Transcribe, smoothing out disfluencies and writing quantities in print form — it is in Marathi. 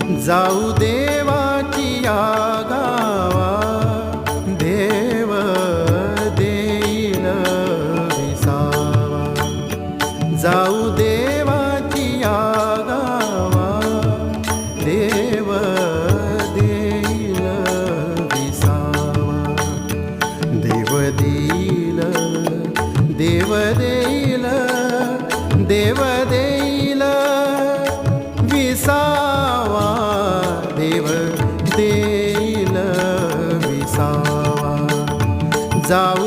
जाऊ देवाची या गावा, देव देईल विसावा. जाऊ देवाची या गावा, देव देईल विसावा. देव देईल, देव देईल, देव देईल विसावा. देव देईल विसावा. जाऊ